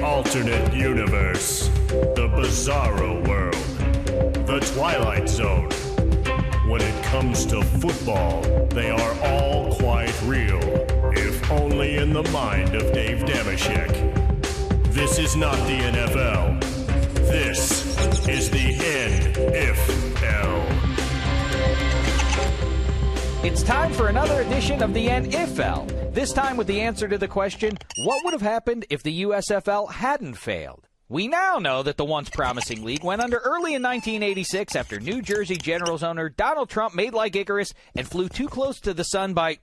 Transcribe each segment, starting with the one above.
alternate universe, the bizarro world, the Twilight Zone. When it comes to football, they are all quite real, if only in the mind of Dave Dameshek. This is not the NFL. This is the NFL. It's time for another edition of the NFL. This time with the answer to the question, what would have happened if the USFL hadn't failed? We now know that the once promising league went under early in 1986 after New Jersey Generals owner Donald Trump made like Icarus and flew too close to the sun by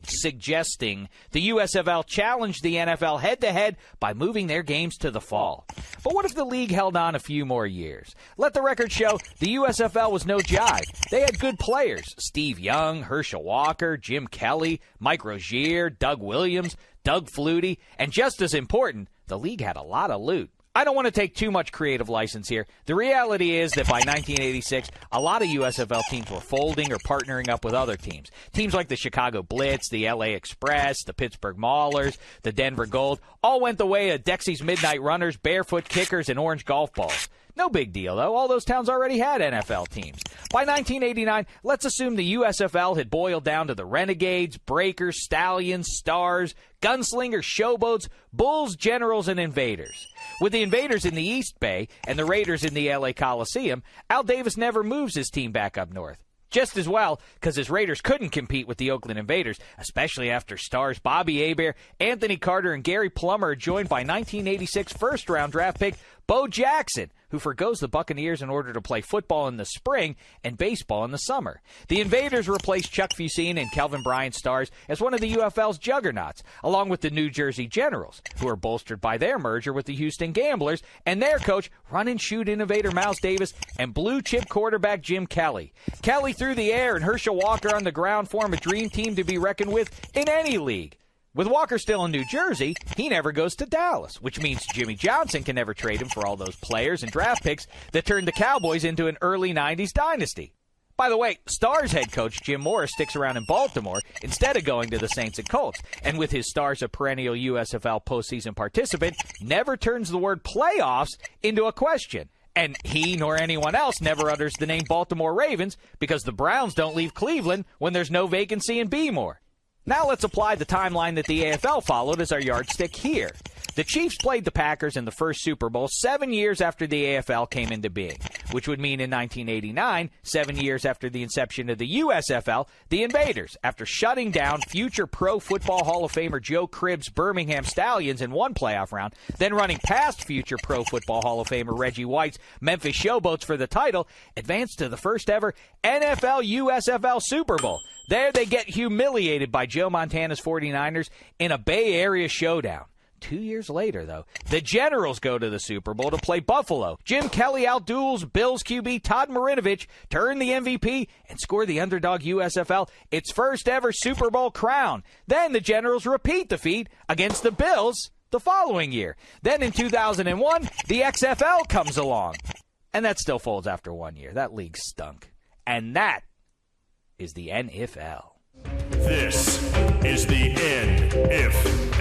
suggesting the USFL challenged the NFL head-to-head by moving their games to the fall. But what if the league held on a few more years? Let the record show the USFL was no jive. They had good players: Steve Young, Herschel Walker, Jim Kelly, Mike Rozier, Doug Williams, Doug Flutie, and just as important, the league had a lot of loot. I don't want to take too much creative license here. The reality is that by 1986, a lot of USFL teams were folding or partnering up with other teams. Teams like the Chicago Blitz, the LA Express, the Pittsburgh Maulers, the Denver Gold, all went the way of Dexy's Midnight Runners, Barefoot Kickers, and Orange Golf Balls. No big deal, though. All those towns already had NFL teams. By 1989, let's assume the USFL had boiled down to the Renegades, Breakers, Stallions, Stars, Gunslingers, Showboats, Bulls, Generals, and Invaders. With the Invaders in the East Bay and the Raiders in the LA Coliseum, Al Davis never moves his team back up north. Just as well, because his Raiders couldn't compete with the Oakland Invaders, especially after stars Bobby Hebert, Anthony Carter, and Gary Plummer are joined by 1986 first-round draft pick Bo Jackson, who forgoes the Buccaneers in order to play football in the spring and baseball in the summer. The Invaders replaced Chuck Fusine and Kelvin Bryant Stars as one of the UFL's juggernauts, along with the New Jersey Generals, who are bolstered by their merger with the Houston Gamblers and their coach, run-and-shoot innovator Miles Davis, and blue-chip quarterback Jim Kelly. Kelly through the air and Herschel Walker on the ground form a dream team to be reckoned with in any league. With Walker still in New Jersey, he never goes to Dallas, which means Jimmy Johnson can never trade him for all those players and draft picks that turned the Cowboys into an early 90s dynasty. By the way, Stars head coach Jim Morris sticks around in Baltimore instead of going to the Saints and Colts, and with his Stars a perennial USFL postseason participant, never turns the word playoffs into a question. And he nor anyone else never utters the name Baltimore Ravens because the Browns don't leave Cleveland when there's no vacancy in B-More. Now let's apply the timeline that the AFL followed as our yardstick here. The Chiefs played the Packers in the first Super Bowl 7 years after the AFL came into being, which would mean in 1989, 7 years after the inception of the USFL, the Invaders, after shutting down future Pro Football Hall of Famer Joe Cribb's Birmingham Stallions in one playoff round, then running past future Pro Football Hall of Famer Reggie White's Memphis Showboats for the title, advanced to the first ever NFL USFL Super Bowl. There they get humiliated by Joe Montana's 49ers in a Bay Area showdown. 2 years later, though, the Generals go to the Super Bowl to play Buffalo. Jim Kelly outduels Bills QB Todd Marinovich to earn the MVP and score the underdog USFL its first ever Super Bowl crown. Then the Generals repeat the feat against the Bills the following year. Then in 2001, the XFL comes along. And that still folds after 1 year. That league stunk. And that is the NFL. This is the NFL.